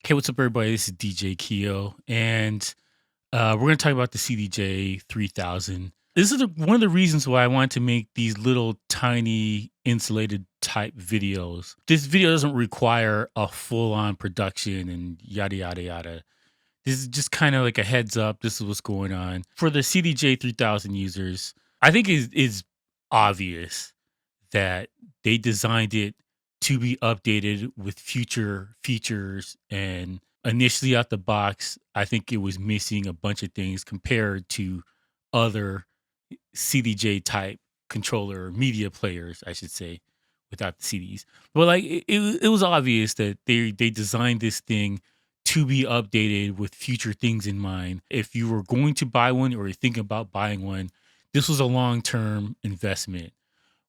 Hey, what's up, everybody? This is DJ Keo, and we're going to talk about the CDJ 3000. This is one of the reasons why I wanted to make these little tiny insulated type videos. This video doesn't require a full on production and yada, yada, yada. This is just kind of like a heads up. This is what's going on. For the CDJ 3000 users, I think it's obvious that they designed it to be updated with future features. And initially out the box, I think it was missing a bunch of things compared to other CDJ type controller or media players, I should say, without the CDs. But like it was obvious that they designed this thing to be updated with future things in mind. If you were going to buy one or you're thinking about buying one, this was a long-term investment.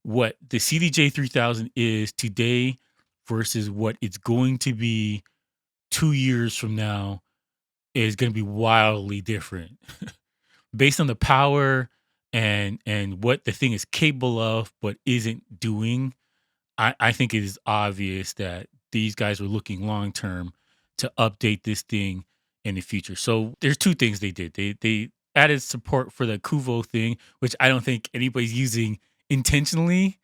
What the CDJ 3000 is today versus what it's going to be 2 years from now is going to be wildly different based on the power and what the thing is capable of but isn't doing. I think it is obvious that these guys were looking long term to update this thing in the future. So there's two things they did. They added support for the KUVO thing, which I don't think anybody's using intentionally.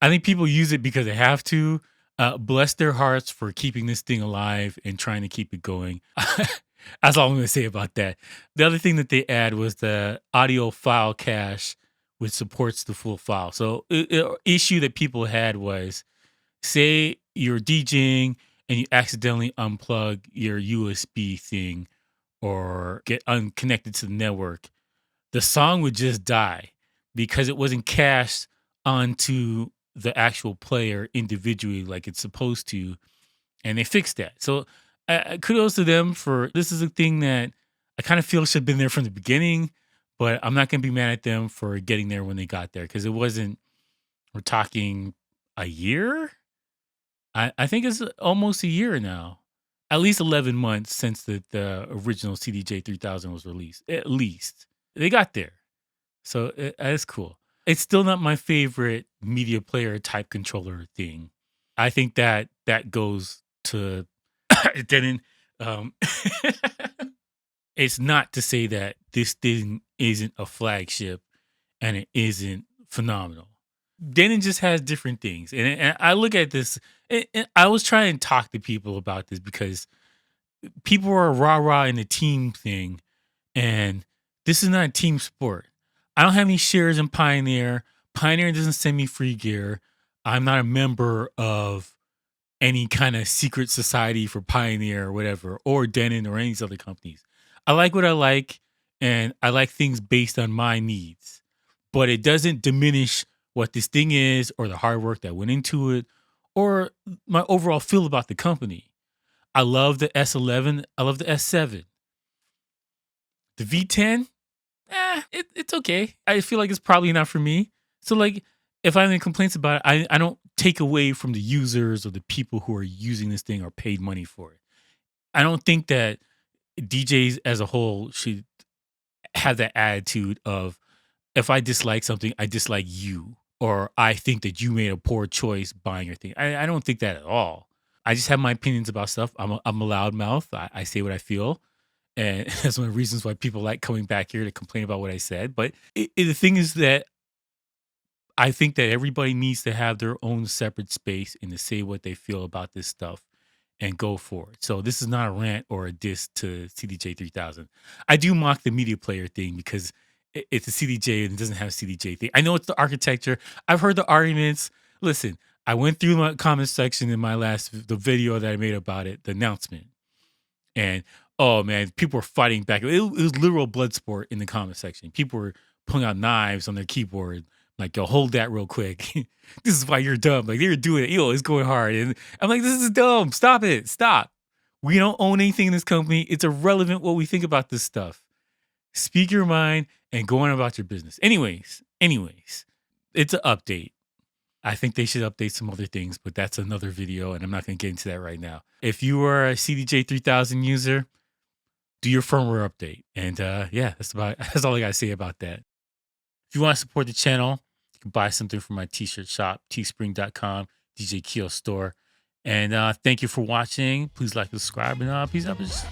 I think people use it because they have to. Bless their hearts for keeping this thing alive and trying to keep it going. That's all I'm going to say about that. The other thing that they add was the audio file cache, which supports the full file. So, issue that people had was, say you're DJing and you accidentally unplug your USB thing or get unconnected to the network, the song would just die because it wasn't cached onto the actual player individually like it's supposed to, and they fixed that. So kudos to them for this is a thing that I kind of feel should have been there from the beginning, but I'm not going to be mad at them for getting there when they got there because it wasn't. We're talking a year. I think it's almost a year now, at least 11 months since the original CDJ 3000 was released. At least they got there. So that's cool. It's still not my favorite media player type controller thing. I think that goes to Denon. Um, it's not to say that this thing isn't a flagship and it isn't phenomenal. Denon just has different things, and I look at this. And I was trying to talk to people about this because people are rah rah in the team thing, and this is not a team sport. I don't have any shares in Pioneer. Pioneer doesn't send me free gear. I'm not a member of any kind of secret society for Pioneer or whatever, or Denon or any of these other companies. I like what I like, and I like things based on my needs. But it doesn't diminish what this thing is or the hard work that went into it or my overall feel about the company. I love the S11. I love the S7. The V10, it's okay. I feel like it's probably not for me. So like, if I have any complaints about it, I don't take away from the users or the people who are using this thing or paid money for it. I don't think that DJs as a whole should have that attitude of if I dislike something, I dislike you, or I think that you made a poor choice buying your thing. I don't think that at all. I just have my opinions about stuff. I'm a loudmouth. I say what I feel. And that's one of the reasons why people like coming back here to complain about what I said. But the thing is that I think that everybody needs to have their own separate space and to say what they feel about this stuff and go for it. So this is not a rant or a diss to CDJ 3000. I do mock the media player thing because it's a CDJ and it doesn't have a CDJ thing. I know it's the architecture. I've heard the arguments. Listen, I went through my comment section in the video that I made about it, the announcement. And oh man, people were fighting back. It was literal blood sport in the comment section. People were pulling out knives on their keyboard. Like, yo, hold that real quick. This is why you're dumb. Like, they were doing it. Yo, it's going hard. And I'm like, this is dumb. Stop it. Stop. We don't own anything in this company. It's irrelevant what we think about this stuff. Speak your mind and go on about your business. Anyways, it's an update. I think they should update some other things, but that's another video, and I'm not going to get into that right now. If you are a CDJ 3000 user, do your firmware update. And yeah, that's all I got to say about that. If you want to support the channel, you can buy something from my t-shirt shop, teespring.com, DJ Keo store. And thank you for watching. Please like and subscribe, and peace out. Bitches.